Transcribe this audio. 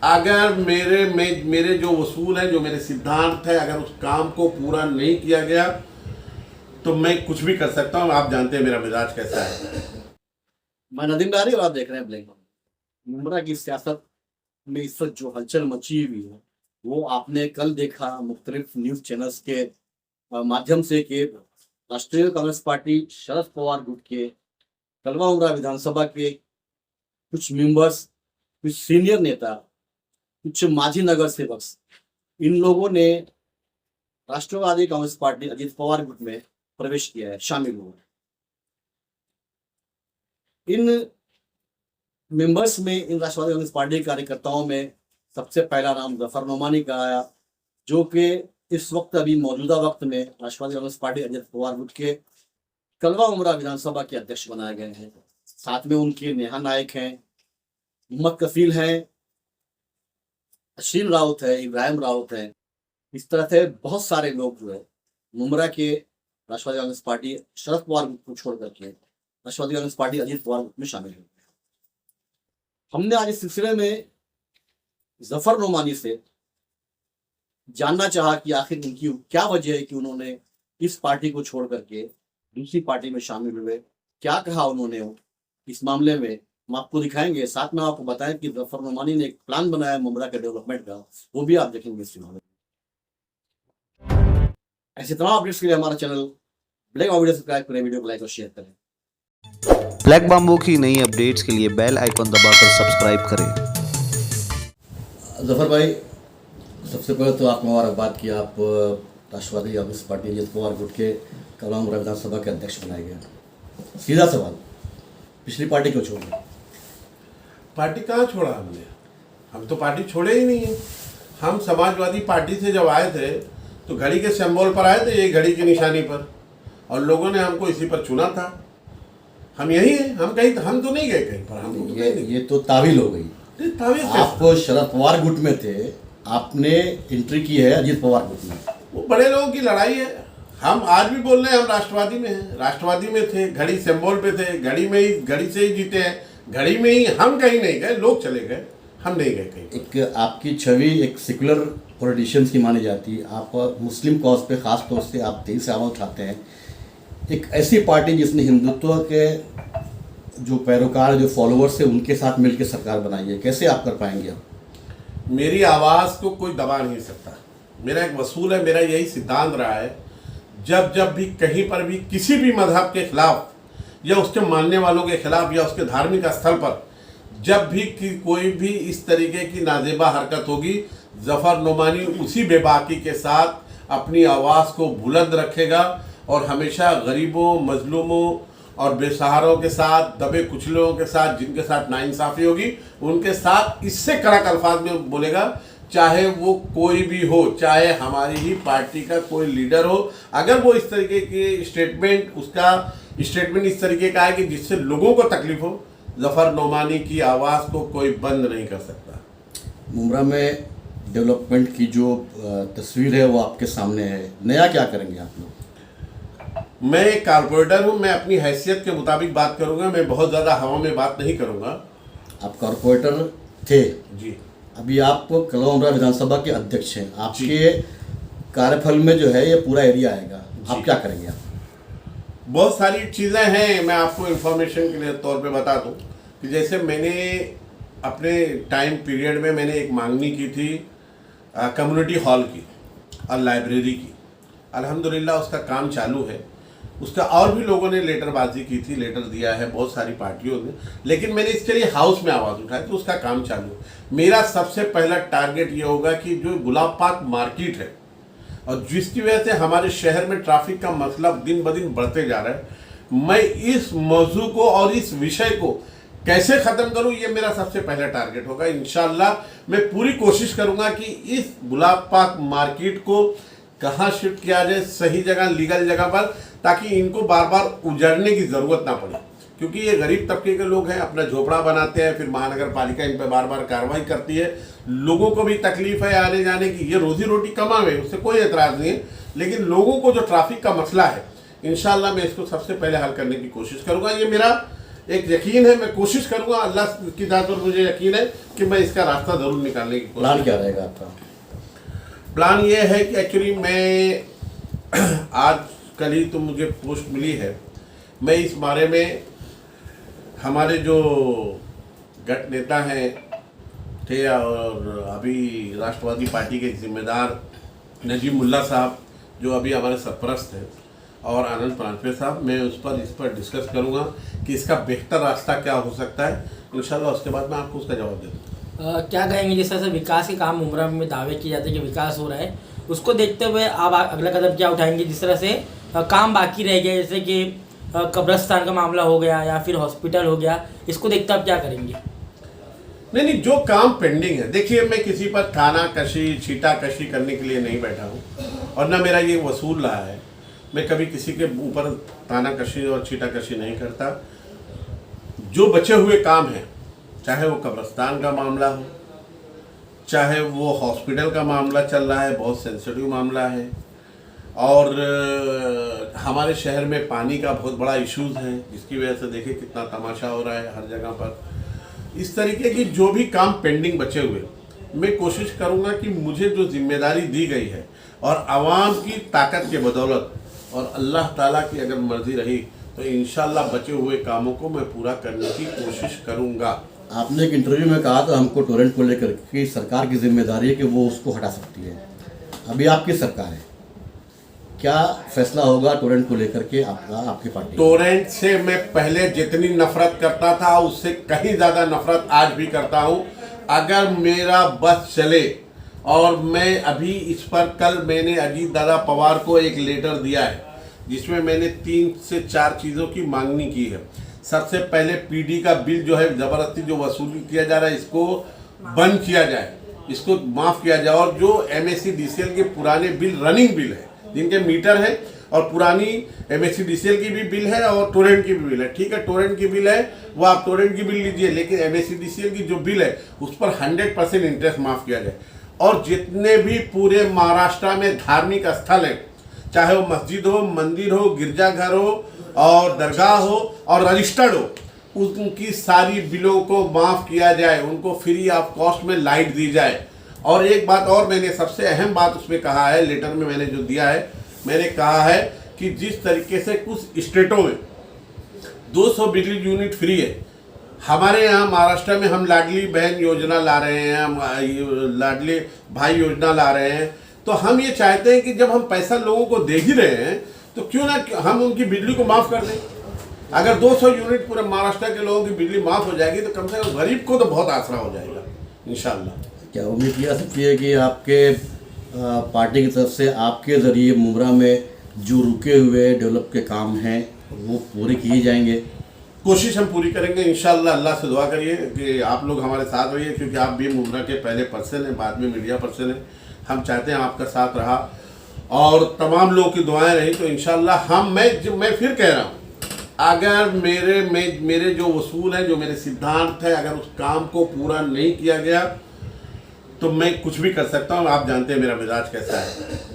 अगर मेरे जो उसूल है, जो मेरे सिद्धांत है, अगर उस काम को पूरा नहीं किया गया तो मैं कुछ भी कर सकता हूँ। आप जानते हैं मेरा मिजाज कैसा है। मैं नदीम डारी और आप देख रहे हैं ब्लैक बम्बू। मुमरा की सियासत में इस वक्त जो हलचल मची हुई है वो आपने कल देखा मुख्तलिफ न्यूज़ चैनल्स के माध्यम से कि राष्ट्रीय कांग्रेस पार्टी शरद पवार गुट के कलवा उमरा विधानसभा के कुछ मेंबर्स, कुछ सीनियर नेता, कुछ माजी नगर सेवक, इन लोगों ने राष्ट्रवादी कांग्रेस पार्टी अजीत पवार गुट में प्रवेश किया है, शामिल हुए। इन मेंबर्स में, इन राष्ट्रवादी कांग्रेस पार्टी के कार्यकर्ताओं में सबसे पहला नाम जफर नोमानी का आया, जो कि इस वक्त अभी मौजूदा वक्त में राष्ट्रवादी कांग्रेस पार्टी अजीत पवार गुट के कलवा उमरा विधानसभा के अध्यक्ष बनाए गए हैं। साथ में उनके नेहा नायक हैं, मोहम्मद कफील हैं, अशील राउत है, इब्राहिम राउत है। इस तरह से बहुत सारे लोग जो है मुमरा के राष्ट्रवादी कांग्रेस पार्टी शरद पवार गुट को छोड़ करके राष्ट्रवादी कांग्रेस पार्टी अजीत पवार गुट में शामिल हुई। हमने आज इस सिलसिले में जफर नोमानी से जानना चाहा कि आखिर उनकी क्या वजह है कि उन्होंने इस पार्टी को छोड़ करके दूसरी पार्टी में शामिल हुए, क्या कहा उन्होंने इस मामले में, हम आपको दिखाएंगे। साथ में आपको बताएं कि जफर नोमानी ने एक प्लान बनाया मुमरा के डेवलपमेंट का, वो भी आप देखेंगे इस फिल्म में। ऐसे तमाम अपडेट्स के लिए हमारा चैनल ब्लैक बम्बू सब्सक्राइब करें, वीडियो को लाइक और शेयर करें। ब्लैक बम्बू की नई अपडेट्स के लिए बेल आइकन दबाकर सब्सक्राइब करें। जफर भाई, सबसे पहले तो आप मुबारकबाद कि आप राष्ट्रवादी कांग्रेस पार्टी अजीत पवार गुट के कलवा उमरा विधानसभा के अध्यक्ष बनाए गए। सीधा सवाल, पिछली पार्टी क्यों छोड़ी? पार्टी कहाँ छोड़ा हमने? हम तो पार्टी छोड़े ही नहीं है। हम समाजवादी पार्टी से जब आए थे तो घड़ी के सिंबल पर आए थे, ये घड़ी की निशानी पर, और लोगों ने हमको इसी पर चुना था। हम यही हैं, हम तो नहीं गए कहीं पर। हम तो ये तो तावील हो गई। आप शरद पवार गुट में थे, आपने एंट्री की है अजीत पवार गुट में। वो बड़े लोगों की लड़ाई है। हम आज भी बोल रहे हैं हम राष्ट्रवादी में हैं, राष्ट्रवादी में थे, घड़ी सिंबल पे थे, घड़ी से ही जीते हैं, घड़ी में ही। हम कहीं नहीं गए, लोग चले गए, हम नहीं गए कहीं। एक आपकी छवि एक सेकुलर पॉलिटिशियंस की मानी जाती है। आप मुस्लिम कॉज पे ख़ास तौर से आप तेजी से आवाज़ उठाते हैं। एक ऐसी पार्टी जिसने हिंदुत्व के जो पैरोकार, जो फॉलोअर्स है, उनके साथ मिलकर सरकार बनाई है, कैसे आप कर पाएंगे? आप मेरी आवाज़ को कोई दबा नहीं सकता। मेरा एक वसूल है, मेरा यही सिद्धांत रहा है, जब भी कहीं पर भी किसी भी मजहब के खिलाफ या उसके मानने वालों के खिलाफ या उसके धार्मिक स्थल पर जब भी कोई भी इस तरीके की नाजेबा हरकत होगी, जफर नोमानी उसी बेबाकी के साथ अपनी आवाज़ को बुलंद रखेगा और हमेशा गरीबों, मजलूमों और बेसहारों के साथ, दबे कुचलों के साथ, जिनके साथ नाइंसाफ़ी होगी, उनके साथ इससे कड़क अल्फाज में बोलेगा, चाहे वो कोई भी हो, चाहे हमारी ही पार्टी का कोई लीडर हो। अगर वो इस तरीके की स्टेटमेंट, उसका स्टेटमेंट इस तरीके का है कि जिससे लोगों को तकलीफ हो, जफर नोमानी की आवाज़ को कोई बंद नहीं कर सकता। मुमरा में डेवलपमेंट की जो तस्वीर है वो आपके सामने है, नया क्या करेंगे आप लोग? मैं एक कारपोरेटर हूँ, मैं अपनी हैसियत के मुताबिक बात करूँगा, मैं बहुत ज़्यादा हवा में बात नहीं करूँगा। आप कारपोरेटर थे जी, अभी आप कलवा उमरा विधानसभा के अध्यक्ष हैं। आपके कार्यफल में जो है ये पूरा एरिया आएगा, आप क्या करेंगे? आप बहुत सारी चीज़ें हैं। मैं आपको इन्फॉर्मेशन के लिए तौर पे बता दूं कि जैसे मैंने अपने टाइम पीरियड में मैंने एक मांगनी की थी कम्युनिटी हॉल की और लाइब्रेरी की। अल्हम्दुलिल्लाह उसका काम चालू है। उसका और भी लोगों ने लेटरबाजी की थी, लेटर दिया है बहुत सारी पार्टियों ने, लेकिन मैंने इसके लिए हाउस में आवाज़ उठाई तो उसका काम चालू है। मेरा सबसे पहला टारगेट ये होगा कि जो गुलाब पाक मार्केट है और जिसकी वजह से हमारे शहर में ट्रैफिक का मसला दिन ब दिन बढ़ते जा रहा है, मैं इस मौजू को और इस विषय को कैसे ख़त्म करूं, ये मेरा सबसे पहला टारगेट होगा। इंशाल्लाह मैं पूरी कोशिश करूंगा कि इस गुलाब पाक मार्केट को कहाँ शिफ्ट किया जाए, सही जगह, लीगल जगह पर, ताकि इनको बार बार उजड़ने की ज़रूरत ना पड़े। क्योंकि ये गरीब तबके के लोग हैं, अपना झोपड़ा बनाते हैं, फिर महानगर पालिका इन पर बार बार कार्रवाई करती है। लोगों को भी तकलीफ है आने जाने की, ये रोजी रोटी कमावे, उससे कोई एतराज़ नहीं है, लेकिन लोगों को जो ट्रैफिक का मसला है, इंशाल्लाह मैं इसको सबसे पहले हल करने की कोशिश करूँगा। ये मेरा एक यकीन है, मैं कोशिश करूंगा, अल्लाह की जात पर मुझे यकीन है कि मैं इसका रास्ता ज़रूर निकालने की प्लान कोशिश। क्या रहेगा आपका? प्लान ये है कि एक्चुअली मैं आज कल ही तो मुझे पोस्ट मिली है, मैं इस बारे में हमारे जो गट नेता हैं थे और अभी राष्ट्रवादी पार्टी के जिम्मेदार नजीब मुल्ला साहब जो अभी हमारे सरपरस्त हैं और आनंद प्रांतवे साहब, मैं इस पर डिस्कस करूंगा कि इसका बेहतर रास्ता क्या हो सकता है। इंशाल्लाह उसके बाद मैं आपको उसका जवाब दे दूँगा। क्या कहेंगे जिस तरह से विकास के काम मुमरा में दावे किए जाते हैं कि विकास हो रहा है, उसको देखते हुए आप अगला कदम क्या उठाएंगे? जिस तरह से काम बाकी रह गया, जैसे कि कब्रिस्तान का मामला हो गया या फिर हॉस्पिटल हो गया, इसको देखते आप क्या करेंगे? नहीं, जो काम पेंडिंग है, देखिए मैं किसी पर थाना कशी छीटा कशी करने के लिए नहीं बैठा हूँ और ना मेरा ये वसूल रहा है। मैं कभी किसी के ऊपर ताना कशी और छीटा कशी नहीं करता। जो बचे हुए काम हैं, चाहे वो कब्रिस्तान का मामला हो, चाहे वो हॉस्पिटल का मामला चल रहा है, बहुत सेंसिटिव मामला है, और हमारे शहर में पानी का बहुत बड़ा इश्यूज है, जिसकी वजह से देखिए कितना तमाशा हो रहा है हर जगह पर। इस तरीके की जो भी काम पेंडिंग बचे हुए, मैं कोशिश करूंगा कि मुझे जो जिम्मेदारी दी गई है और आवाम की ताकत के बदौलत और अल्लाह ताला की अगर मर्जी रही तो इंशाल्लाह बचे हुए कामों को मैं पूरा करने की कोशिश करूंगा। आपने एक इंटरव्यू में कहा था हमको टोरेंट को लेकर कि सरकार की जिम्मेदारी है कि वो उसको हटा सकती है। अभी आपकी सरकार है, क्या फैसला होगा टोरेंट को लेकर के आपकी पार्टी? टोरेंट से मैं पहले जितनी नफरत करता था उससे कहीं ज़्यादा नफरत आज भी करता हूं। अगर मेरा बस चले, और मैं अभी इस पर कल मैंने अजीत दादा पवार को एक लेटर दिया है जिसमें मैंने 3 से 4 चीज़ों की मांगनी की है। सबसे पहले पीडी का बिल जो है ज़बरदस्ती जो वसूली किया जा रहा है, इसको बंद किया जाए, इसको माफ़ किया जाए। और जो MSCDCL के पुराने बिल, रनिंग बिल है, जिनके मीटर है, और पुरानी MSCDCL की भी बिल है और टोरेंट की भी बिल है। ठीक है, टोरेंट की बिल है वो आप टोरेंट की बिल लीजिए, लेकिन MSCDCL की जो बिल है उस पर 100% इंटरेस्ट माफ़ किया जाए। और जितने भी पूरे महाराष्ट्र में धार्मिक स्थल हैं, चाहे वो मस्जिद हो, मंदिर हो, गिरजाघर हो और दरगाह हो और रजिस्टर्ड हो, उनकी सारी बिलों को माफ़ किया जाए, उनको फ्री ऑफ कॉस्ट में लाइट दी जाए। और एक बात और, मैंने सबसे अहम बात उसमें कहा है, लेटर में मैंने जो दिया है, मैंने कहा है कि जिस तरीके से कुछ स्टेटों में 200 बिजली यूनिट फ्री है, हमारे यहाँ महाराष्ट्र में हम लाडली बहन योजना ला रहे हैं, हम लाडली भाई योजना ला रहे हैं। तो हम ये चाहते हैं कि जब हम पैसा लोगों को दे ही रहे हैं तो क्यों ना हम उनकी बिजली को माफ़ कर दें। अगर 200 यूनिट पूरे महाराष्ट्र के लोगों की बिजली माफ़ हो जाएगी तो कम से कम गरीब को तो बहुत आसरा हो जाएगा इंशाल्लाह। क्या उम्मीद की जा सकती है कि आपके पार्टी की तरफ से आपके ज़रिए मुमरा में जो रुके हुए डेवलप के काम हैं वो पूरे किए जाएंगे? कोशिश हम पूरी करेंगे इंशाल्लाह। अल्लाह से दुआ करिए कि आप लोग हमारे साथ रहिए, क्योंकि आप भी मुमरा के पहले पर्सन हैं, बाद में मीडिया पर्सन हैं। हम चाहते हैं आपका साथ रहा और तमाम लोगों की दुआएं रही तो इंशाल्लाह मैं फिर कह रहा हूँ, अगर मेरे जो वसूल हैं, जो मेरे सिद्धांत हैं, अगर उस काम को पूरा नहीं किया गया तो मैं कुछ भी कर सकता हूँ। आप जानते हैं मेरा मिजाज कैसा है।